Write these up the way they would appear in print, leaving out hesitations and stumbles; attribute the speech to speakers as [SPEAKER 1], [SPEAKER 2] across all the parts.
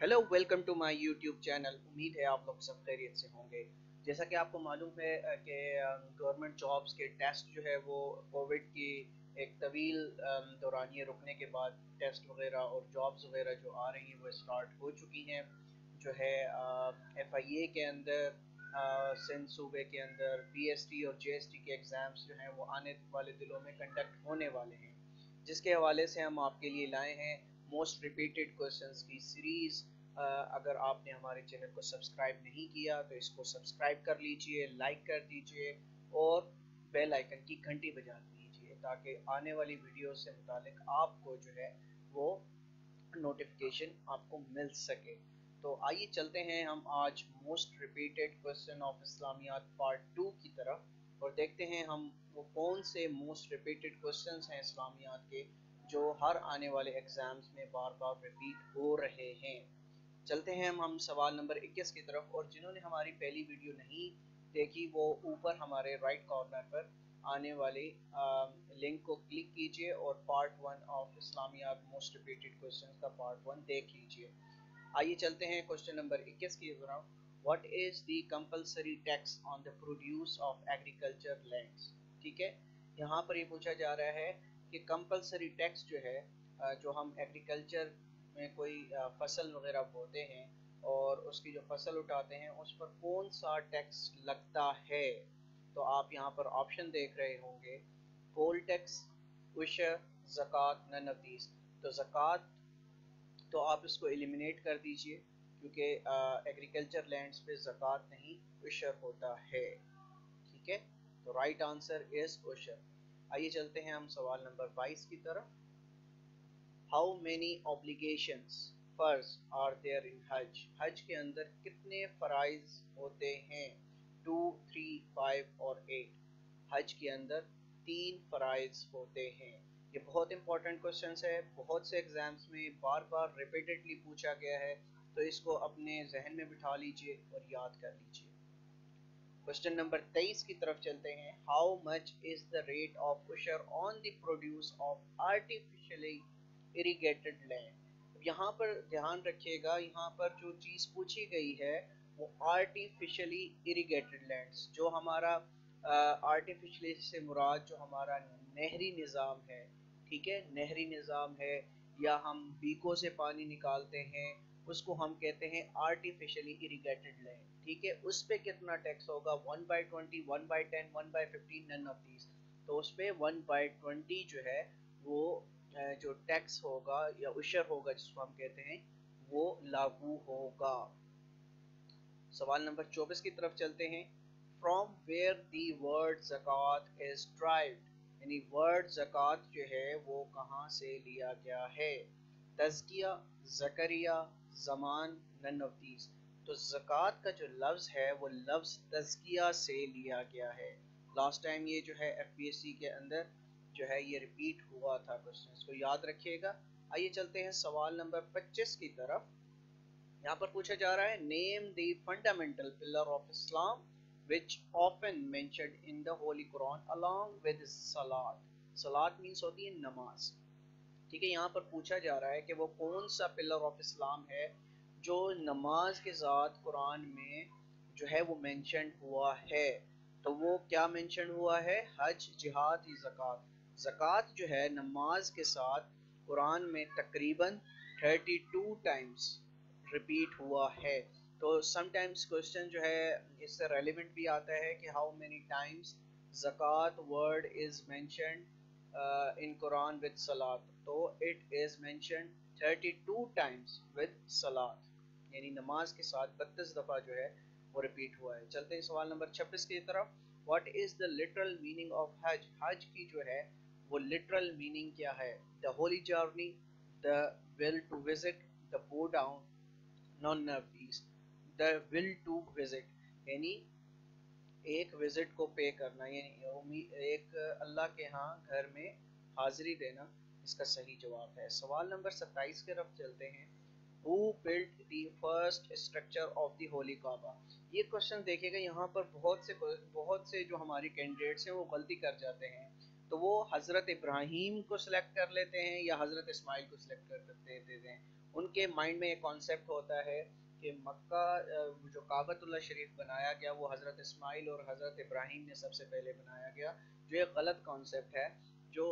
[SPEAKER 1] Hello welcome to my YouTube channel. उम्मीद है आप लोग सब खैरियत से होंगे। जैसा कि आपको मालूम है कि गवर्नमेंट जॉब्स के टेस्ट जो है वो कोविड की एक तवील दौरानिए रुकने के बाद टेस्ट वगैरह और जॉब्स वगैरह जो आ रही हैं वो स्टार्ट हो चुकी हैं। जो है FIA के अंदर सिंध सूबे के अंदर PST और JST के एग्ज़ाम्स जो हैं वो आने वाले दिनों में कंडक्ट होने वाले हैं, जिसके हवाले से हम आपके लिए लाए हैं मोस्ट रिपीटेड क्वेश्चंस की सीरीज़। अगर आपने हमारे चैनल को सब्सक्राइब नहीं किया तो इसको सब्सक्राइब कर लीजिए, लाइक कर दीजिए और बेल आइकन की घंटी बजा दीजिए ताकि आने वाली वीडियो से मुतालिक आपको जो है वो नोटिफिकेशन आपको मिल सके। तो आइए चलते हैं हम आज most repeated question of Islamiyat part 2 की तरफ और देखते हैं हम वो कौन से मोस्ट रिपीटेड क्वेश्चंस हैं इस्लामियात के जो हर आने वाले एग्जाम्स में बार बार रिपीट हो रहे हैं। चलते हैं हम सवाल नंबर 21 की तरफ, और जिन्होंने हमारी पहली वीडियो नहीं देखी वो ऊपर हमारे राइट कॉर्नर पर आने वाले लिंक को क्लिक कीजिए और part 1 of Islamiyat most repeated questions का पार्ट 1 देख लीजिए। आइए चलते हैं क्वेश्चन नंबर 21 की तरफ। What is the compulsory tax on the produce of agriculture lands. ठीक है, यहाँ पर ये पूछा जा रहा है कि कंपलसरी टैक्स जो है जो हम एग्रीकल्चर में कोई फसल वगैरह बोते हैं और उसकी जो फसल उठाते हैं उस पर कौन सा टैक्स लगता है। तो आप यहाँ पर ऑप्शन देख रहे होंगे, पोल टैक्स, उशर, ज़कात, नन ऑफ दीज। तो ज़कात तो आप इसको एलिमिनेट कर दीजिए क्योंकि एग्रीकल्चर लैंड्स पे ज़कात नहीं, उशर होता है। ठीक है, तो राइट आंसर इज उशर। आइए चलते हैं हम सवाल नंबर 22 की तरफ। हाउ मेनी ऑब्लिगेशंस फर्ज आर देयर इन हज। हज के अंदर कितने फ़राइज़ होते हैं, 2, 3, 5 और 8। हज के अंदर 3 फ़राइज़ होते हैं। ये बहुत इंपॉर्टेंट क्वेश्चन है, बहुत से एग्जाम्स में बार बार रिपीटेडली पूछा गया है, तो इसको अपने जहन में बिठा लीजिए और याद कर लीजिए। क्वेश्चन नंबर 23 की तरफ चलते हैं। How much is the rate of ushr on the produce of artificially irrigated land. यहाँ पर ध्यान रखिएगा, यहाँ पर जो चीज़ पूछी गई है वो आर्टिफिशियली इरिगेटेड लैंड्स, जो हमारा आर्टिफिशियली से मुराद जो हमारा नहरी निज़ाम है। ठीक है, नहरी निज़ाम है या हम बीकों से पानी निकालते हैं उसको हम कहते हैं आर्टिफिशियली इरिगेटेड लैंड। ठीक है, उस पे कितना टैक्स होगा, 1/20, 1/10, 1/15, नन ऑफ दीज। तो उस पे 1/20 जो है वो जो टैक्स होगा या उशर होगा जिसको हम कहते हैं वो लागू होगा। सवाल नंबर 24 की तरफ चलते हैं। From where the word Zakat is derived, यानी वर्ड ज़कात जो है वो कहाँ से लिया गया है। Tazkiya, Zakariya, Zaman, none of these. तो ज़कात का जो लफ्ज़ है वो लफ्ज़ तज़किया से लिया गया है। लास्ट टाइम ये जो है FPSC के अंदर जो है ये रिपीट हुआ था क्वेश्चन, इसको याद रखिएगा। आइए चलते हैं सवाल नंबर 25 की तरफ। यहाँ पर पूछा जा रहा है, name the fundamental pillar of Islam which often mentioned in the Holi Quran along with Salat. Salat means होती है नमाज। ठीक है, यहाँ पर पूछा जा रहा है कि वो कौन सा पिलर ऑफ इस्लाम है जो नमाज के साथ कुरान में जो है वो मेंशन हुआ है। तो वो क्या मेंशन हुआ है, हज, जिहाद, ज़कात। ज़कात जो है नमाज के साथ कुरान में तकरीबन 32 टाइम्स रिपीट हुआ है। तो समटाइम्स क्वेश्चन जो है इससे रेलिवेंट भी आता है कि how many times Zakat word is mentioned in Quran with Salat. तो it is mentioned 32 times with Salat, यानी नमाज के साथ 32 दफ़ा जो है वो रिपीट हुआ है। चलते हैं सवाल नंबर 26 की तरफ। What is the literal meaning of हज। हज की जो है वो लिटरल मीनिंग क्या है। The holy journey, the will to visit, the go down, none of these. The will to visit यानी एक विजिट को पे करना, यानी एक अल्लाह के यहाँ घर में हाजिरी देना, इसका सही जवाब है। सवाल नंबर 27 की तरफ चलते हैं। Who built the first structure of the Holy Kaaba। ये क्वेश्चन देखिएगा, यहाँ पर बहुत से जो हमारे कैंडिडेट्स हैं वो गलती कर जाते हैं। तो वो हज़रत इब्राहीम को सिलेक्ट कर लेते हैं या हज़रत इस्माइल को सिलेक्ट कर देते हैं। उनके माइंड में एक कॉन्सेप्ट होता है कि मक्का जो काबतुल्लाह शरीफ बनाया गया वो हज़रत इस्माइल और हज़रत इब्राहीम ने सबसे पहले बनाया गया, जो एक गलत कॉन्सेप्ट है। जो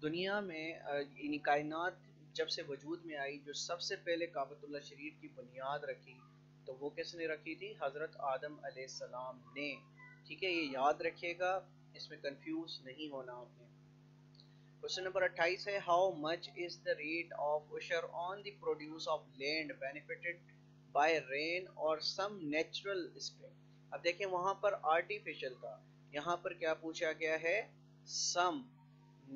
[SPEAKER 1] दुनिया में यानी कायनात जब से वजूद में आई, जो सबसे पहले काबतुल्लाह शरीफ की बुनियाद रखी, तो वो किसने रखी थी? हज़रत आदम अलैहिस्सलाम ने। ठीक है, ये याद रखिएगा, इसमें कंफ्यूज नहीं होना आपने। क्वेश्चन नंबर 28 है, how much is the rate of ushr on the produce of land benefited by rain और सम नेचुरल स्प्रिंग। अब देखें वहां पर आर्टिफिशियल था, यहाँ पर क्या पूछा गया है? Some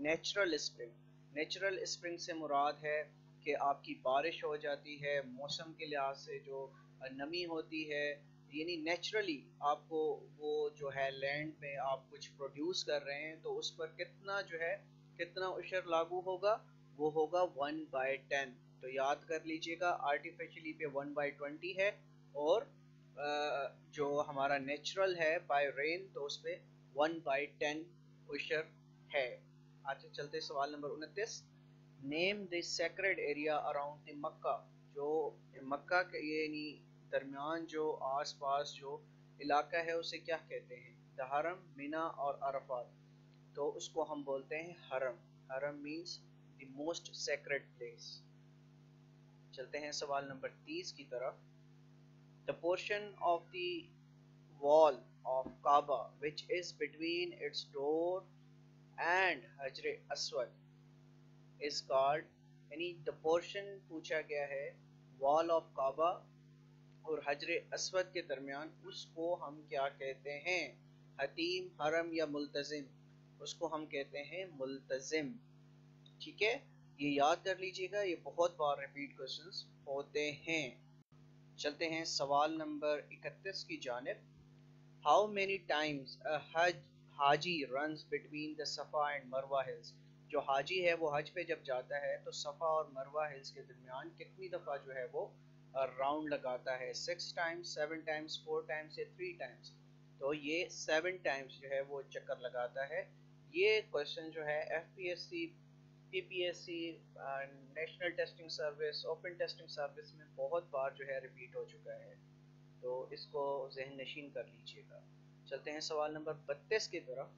[SPEAKER 1] natural spring. Natural spring से मुराद है कि आपकी बारिश हो जाती है, मौसम के लिहाज से जो नमी होती है, यानी नेचुरली आपको वो जो है लैंड में आप कुछ प्रोड्यूस कर रहे हैं, तो उस पर कितना जो है कितना उशर लागू होगा? वो होगा 1/10। तो याद कर लीजिएगा, आर्टिफिशियली पे 1/20 है, और जो हमारा नेचुरल है बाय रेन, तो उस पे 1/10 उशर है। आगे चलते सवाल नंबर 29, name the sacred area around the Makkah. जो मक्का के यानी दरमियान जो आस पास जो इलाका है उसे क्या कहते हैं? द हरम, मिना और अरफात। तो उसको हम बोलते हैं हरम। हरम means the most sacred place. चलते हैं सवाल नंबर 30 की तरफ। The portion of the wall of Kaaba which is between its door and Hajar Aswad is called, यानी द पोर्शन पूछा गया है वॉल ऑफ काबा और हजर अस्वद के दरमियान, उसको हम क्या कहते हैं? हतीम, हरम या मुल्तजिम? उसको हम कहते हैं मुल्तजिम। ठीक है, ये याद कर लीजिएगा, ये बहुत बार रिपीट क्वेश्चंस होते हैं। चलते हैं सवाल नंबर 31 की जानिब। How many times a Haji runs between the सफ़ा एंड मरवा हिल्स। जो हाजी है वो हज पे जब जाता है तो सफ़ा और मरवा हिल्स के दरमियान कितनी दफ़ा जो है वो राउंड लगाता है? 6 टाइम्स, 7 टाइम्स, 4 टाइम्स या 3 टाइम्स? तो ये 7 टाइम्स जो है वो चक्कर लगाता है। ये क्वेश्चन जो है FPSC, PPSC, national testing service, open testing service में बहुत बार जो है रिपीट हो चुका है, तो इसको जहन नशीन कर लीजिएगा। चलते हैं सवाल नंबर 32 की तरफ।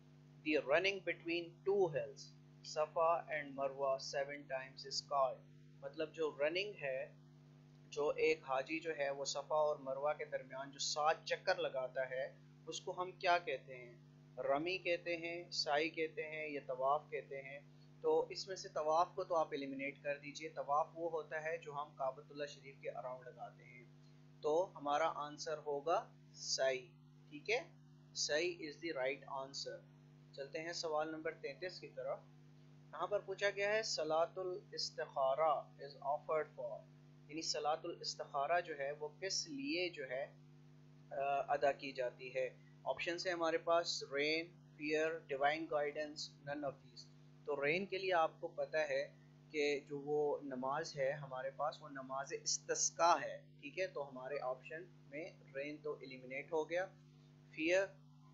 [SPEAKER 1] The running between two hills सफ़ा एंड मरवा 7 टाइम्स इज कॉल्ड। मतलब जो रनिंग है, जो एक हाजी जो है वो सफ़ा और मरवा के दरमियान जो 7 चक्कर लगाता है, उसको हम क्या कहते हैं? रमी कहते हैं, साई कहते हैं या तवाफ़ कहते हैं? तो इसमें से तवाफ़ को तो आप एलिमिनेट कर दीजिए। तवाफ़ वो होता है जो हम काबतुल्लाह शरीफ के अराउंड लगाते हैं, तो हमारा आंसर होगा सही। ठीक है, सही इज द राइट आंसर। चलते हैं सवाल नंबर 33 की तरफ। यहाँ पर पूछा गया है सलातुल इस्तिखारा इज ऑफर्ड फॉर, यानी सलातुल इस्तिखारा जो है वो किस लिए जो है अदा की जाती है? ऑप्शन है हमारे पास rain, fear, divine guidance, none of these. तो रेन के लिए आपको पता है कि जो वो नमाज है हमारे पास वो नमाज इस्तिस्का है। ठीक है, तो हमारे ऑप्शन में रेन तो एलिमिनेट हो गया। Fear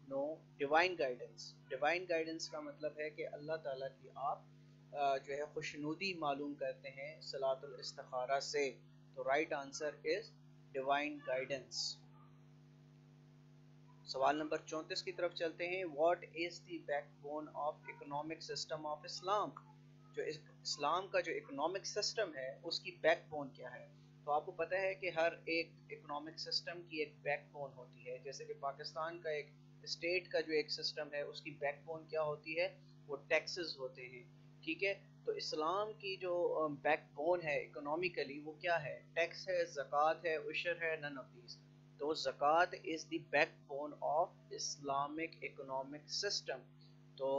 [SPEAKER 1] no. Divine guidance, divine guidance का मतलब है कि अल्लाह ताला की आप जो है खुशनुदी मालूम करते हैं सलातुल इस्तिखारा से। तो right answer is divine guidance. सवाल नंबर 34 की तरफ चलते हैं। What is the backbone of economic system of Islam. जो इस्लाम का जो इकोनॉमिक सिस्टम है उसकी बैकबोन क्या है? तो आपको पता है कि हर एक इकोनॉमिक सिस्टम की एक बैकबोन होती है। जैसे कि पाकिस्तान का एक स्टेट का जो एक सिस्टम है उसकी बैकबोन क्या होती है? वो टैक्सेस होते हैं। ठीक है, तो इस्लाम की जो बैकबोन है इकोनॉमिकली वो क्या है? टैक्स है, ज़कात है, उशर है, नन ऑफ दीज। तो Zakat is the backbone of Islamic economic system. तो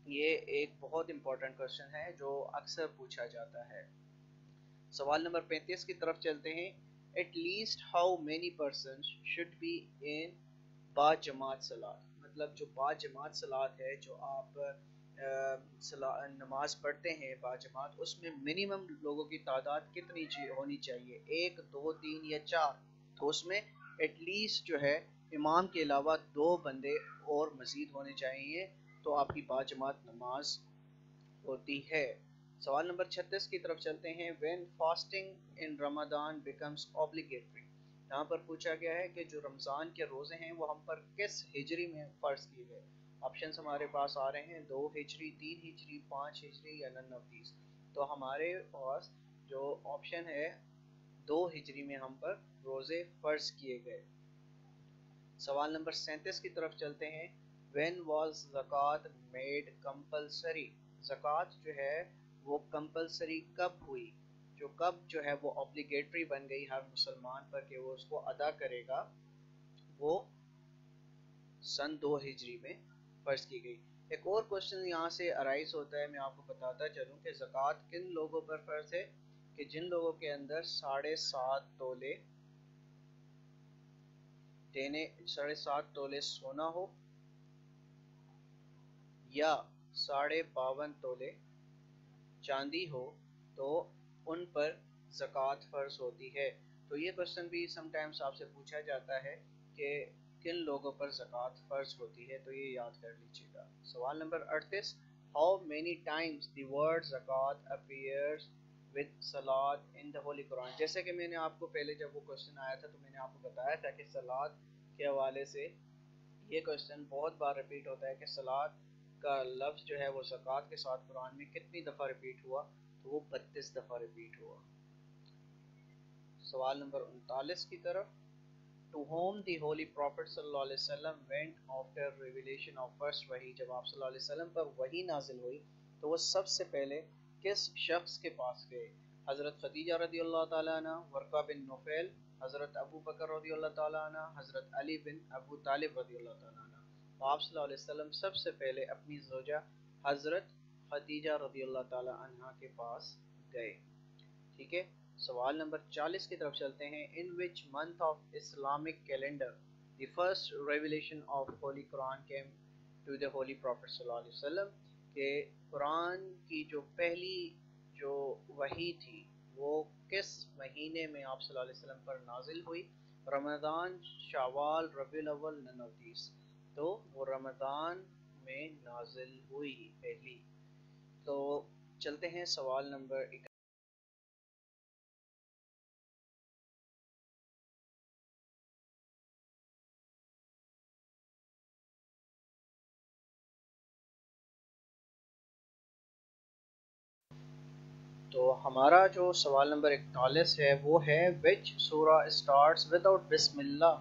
[SPEAKER 1] ये एक बहुत इंपॉर्टेंट क्वेश्चन है जो अक्सर पूछा जाता है। सवाल नंबर 35 की तरफ चलते हैं। At least how many person should be in बा जमात सलात। मतलब जो बा जमात सलात है, जो आप नमाज पढ़ते हैं बाजमात, उसमें मिनिमम लोगों की तादाद कितनी होनी चाहिए? 1, 2, 3 या 4? तो उसमें एटलीस्ट जो है इमाम के अलावा 2 बंदे और मज़ीद होने चाहिए, तो आपकी बाजमात नमाज होती है। सवाल नंबर 36 की तरफ चलते हैं। When fasting in Ramadan becomes obligatory, यहाँ पर पूछा गया है कि जो रमज़ान के रोज़े हैं वो हम पर किस हिजरी में फ़र्ज़ किए गए। ऑप्शंस हमारे पास आ रहे हैं 2 हिजरी, 3 हिजरी, 5 हिजरी या नन ऑफ दीज। तो हमारे पास जो ऑप्शन है 2 हिजरी में हम पर रोज़े फ़र्ज़ किए गए। सवाल नंबर 37 की तरफ चलते हैं। When was ज़कात made compulsory, ज़कात जो है वो कंपलसरी कब हुई, जो कब जो है वो ऑब्लिगेटरी बन गई हर मुसलमान पर कि वो उसको अदा करेगा, वो सन 2 हिजरी में फर्ज की गई। एक और क्वेश्चन यहाँ से अराइज होता है, मैं आपको बताता चलूँ कि ज़कात किन लोगों पर फर्ज है, कि जिन लोगों के अंदर 7.5 तोले देने 7.5 तोले सोना हो या 52.5 तोले चांदी हो, तो उन पर ज़कात फ़र्ज होती है। तो ये क्वेश्चन भी समटाइम्स आपसे पूछा जाता है कि किन लोगों पर ज़कात फ़र्ज होती है, तो ये याद कर लीजिएगा। सवाल नंबर 38, how many times the word Zakat appears with Salat in the Holi Quran. जैसे कि मैंने आपको पहले जब वो क्वेश्चन आया था तो मैंने आपको बताया था कि सलात के हवाले से ये क्वेश्चन बहुत बार रिपीट होता है कि सलात का लफ्ज़ जो है वो ज़कात के साथ कुरान में कितनी दफ़ा रिपीट हुआ, तो वो 32 दफ़ा रिपीट हुआ। सवाल नंबर 39 की तरफ, to home the holy prophet सल्लल्लाहु अलैहि वसल्लम went after revelation of first वही, जब आप सल्लल्लाहु अलैहि वसल्लम पर वही नाजिल हुई तो वो सबसे पहले किस शख्स के पास गए। हज़रत खदीजा रदी अल्लाह ताला अन्हा, वर्का बिन नुफैल, हज़रत अबू बकर रदी अल्लाह ताला अन्हा, हज़रत अली बिन अबू तालिब रदी अल्लाह ताला अन्हा। तो आप सल्लल्लाहु अलैहि वसल्लम सबसे पहले अपनी ज़ौजा हज़रत खदीजा रदी अल्लाह ताला अन्हा के पास गए। ठीक है। सवाल नंबर 40 की तरफ चलते हैं। In which month of Islamic calendar the first revelation of holy Quran came to the holy prophet सल्लल्लाहु अलैहि वसल्लम, के कुरान की जो पहली जो वही थी वो किस महीने में आप सल्लल्लाहु अलैहि वसल्लम पर नाजिल हुई। रमज़ान, शावाल, रबीउल अव्वल, नन ऑफ दीस। तो वो रमज़ान में नाजिल हुई पहली। तो चलते हैं सवाल नंबर तो हमारा जो सवाल नंबर 41 है वो है विच सूरा स्टार्ट्स विदाउट बिस्मिल्लाह,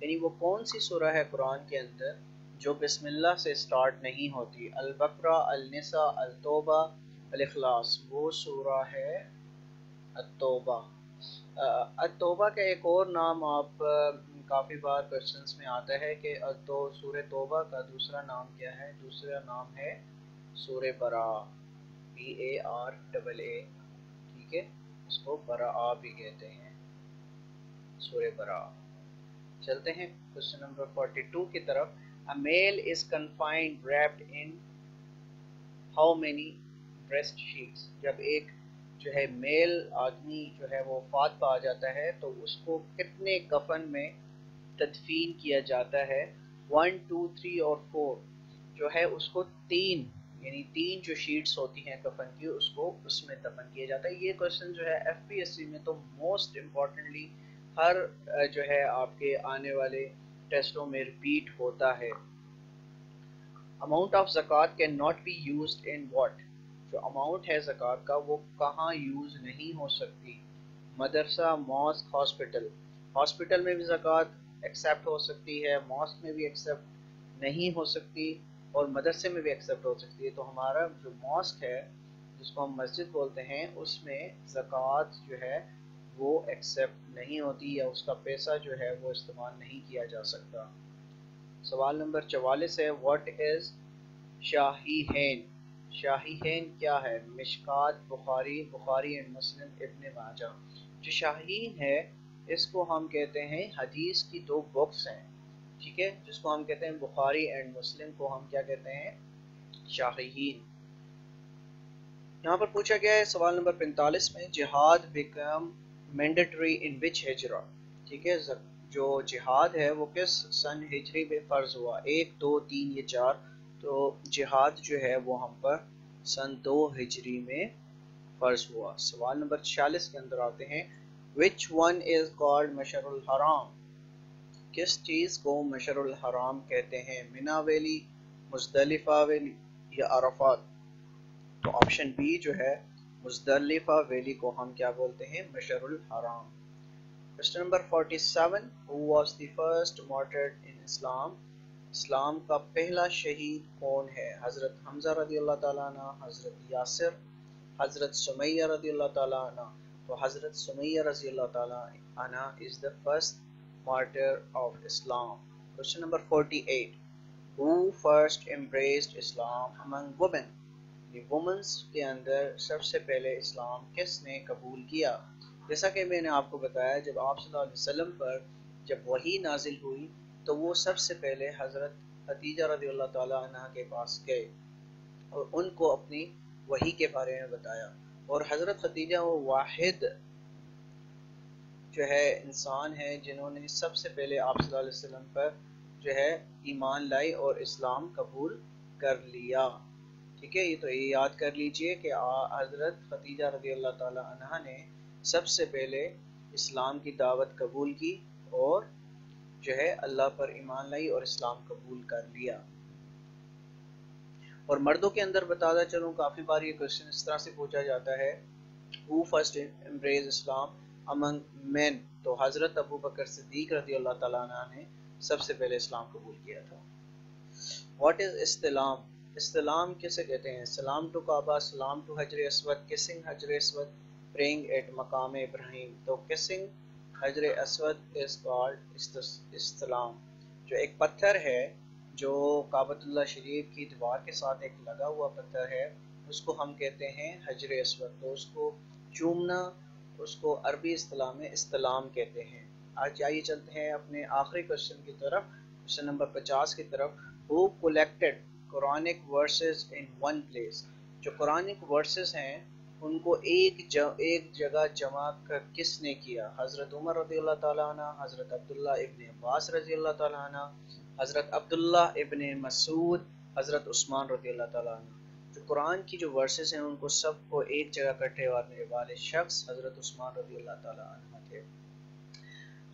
[SPEAKER 1] यानी वो कौन सी सूरा है कुरान के अंदर जो बिस्मिल्लाह से स्टार्ट नहीं होती। अल बकरा, अल निसा, अल तौबा, अल इखलास। वो सूरा है अत-तौबा। अत-तौबा का एक और नाम आप काफ़ी बार क्वेश्चंस में आता है कि तो सूरह तौबा का दूसरा नाम क्या है। दूसरा नाम है सूरह बरा, BARAA। ठीक है, इसको बराआ भी कहते हैं, सूरह बरा। चलते हैं क्वेश्चन नंबर 42 की तरफ। A male is confined wrapped in how many breast sheets, जब एक जो है मेल आदमी जो है वो फात पा जाता है तो उसको कितने कफन में तदफीन किया जाता है। 1, 2, 3 और 4 जो है उसको 3 यानी 3 जो शीट्स होती हैं कफन की उसको उसमें दफन किया जाता है। ये क्वेश्चन जो है FPSC में तो मोस्ट इम्पॉर्टेंटली हर जो है आपके आने वाले टेस्टों में रिपीट होता है। Amount of Zakat can not be used in what, जो अमाउंट है ज़कात का वो कहाँ यूज़ नहीं हो सकती। मदरसा, मॉस्क, हॉस्पिटल। हॉस्पिटल में भी ज़कात एक्सेप्ट हो सकती है, मॉस्क में भी एक्सेप्ट नहीं हो सकती और मदरसे में भी एक्सेप्ट हो सकती है। तो हमारा जो मॉस्क है जिसको हम मस्जिद बोलते हैं उसमें ज़कात जो है वो एक्सेप्ट नहीं होती या उसका पैसा जो है वो इस्तेमाल नहीं किया जा सकता। सवाल नंबर 44 है व्हाट इज़ शाहीहैन। शाहीहैन क्या है। मिशकात, बुखारी, बुखारी एंड मुस्लिम, इब्न माजा। जो शाहीन है इसको हम कहते हैं हदीस की 2 बुक्स हैं, ठीक है, जिसको हम कहते हैं बुखारी एंड मुस्लिम को हम क्या कहते हैं, शाहीन। यहाँ पर पूछा गया है सवाल नंबर 45 में जिहाद बिकम मैंडेटरी इन विच हिजरा। ठीक है, जो जिहाद है वो किस सन हिजरी में फ़र्ज हुआ। 1, 2, 3 या 4। तो जिहाद जो है वो हम पर सन 2 हिजरी में فرض ہوا. سوال نمبر 46 کے اندر آتے ہیں. Which one is called مشعر الحرام؟ کس چیز کو مشعر الحرام کہتے ہیں؟ منا ویلی، مزدلفہ ویلی یا عرفات؟ تو آپشن بی جو ہے مزدلفہ ویلی کو ہم کیا بولتے ہیں؟ مشعر الحرام. Question number 47. Who was the first martyred in Islam؟ اسلام کا پہلا شہید کون ہے؟ حضرت حمزہ رضی اللہ تعالیٰ عنہ، حضرت یاسر، حضرت سمیہ رضی اللہ تعالیٰ عنہ. تو حضرت سمیہ رضی اللہ تعالیٰ عنہ is the first martyr of Islam. Question number 48. Who first embraced Islam among women؟ Womens کے اندر سب سے پہلے اسلام کس نے قبول کیا؟ جیسا کہ میں نے آپ کو بتایا، جب آپ صلی اللہ علیہ وسلم پر جب وحی نازل ہوئی تو وہ سب سے پہلے حضرت خدیجہ رضی اللہ تعالیٰ عنہ کے پاس گئے اور ان کو اپنی وحی کے بارے میں بتایا. اور حضرت خدیجہ وہ واحد جو ہے انسان ہے جنہوں نے سب سے پہلے آپ صلی اللہ علیہ وسلم پر جو ہے ایمان لائی اور اسلام قبول کر لیا. ٹھیک ہے، یہ تو یہ یاد کر لیجئے کہ حضرت خدیجہ رضی اللہ تعالیٰ عنہ نے سب سے پہلے اسلام کی دعوت قبول کی اور جو ہے اللہ پر ایمان لائی اور اسلام قبول کر لیا. اور مردوں کے اندر بتاتا چلوں، کافی بار یہ کوشچن اس طرح سے پوچھا جاتا ہے who first embraced Islam among men؟ تو حضرت ابو بکر صدیق رضی اللہ تعالیٰ عنہ نے سب سے پہلے اسلام قبول کیا تھا. What is استلام؟ استلام کسے کہتے ہیں؟ سلام ٹو کعبہ، سلام ٹو حجر اسود، کسنگ حجر اسود، praying at مقام ابراہیم. تو kissing حجر اسود is called استلام. جو ایک پتھر ہے جو کعبۃ اللہ شریف کی دیوار کے ساتھ ایک لگا ہوا پتھر ہے، اس کو ہم کہتے ہیں حجر اسود. تو اس کو چومنا، اس کو عربی اصطلاح میں استلام کہتے ہیں. آج آئیے چلتے ہیں اپنے آخری کوشچن کی طرف، کوشچن نمبر 50 کی طرف. Who collected Quranic verses in one place؟ جو قرآنک ورسز ہیں ان کو ایک جگہ جمع کس نے کیا؟ حضرت عمر رضی اللہ تعالیٰ عنہ، حضرت عبداللہ ابن عباس رضی اللہ تعالیٰ عنہ، حضرت عبداللہ ابن مسعود، حضرت عثمان رضی اللہ تعالیٰ عنہ. جو قرآن کی جو ورسز ہیں ان کو سب کو ایک جگہ اکٹھے کرنے والے شخص حضرت عثمان رضی اللہ تعالیٰ عنہ تھے.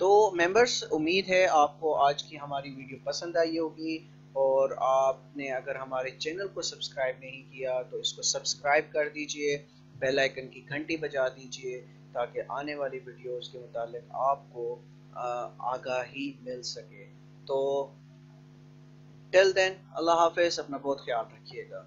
[SPEAKER 1] تو ممبرز، امید ہے آپ کو آج کی ہماری ویڈیو پسند آئی ہوگی، اور آپ نے اگر ہمارے چینل کو سبسکرائب نہیں کیا تو اس کو سبسکرائب کر دیجئے، بیل آئیکن کی گھنٹی بجا دیجئے تاکہ آنے والی ویڈیوز کے متعلق آپ کو آگاہی مل سکے. تو ٹل دین، اللہ حافظ، اپنا بہت خیال رکھیے گا.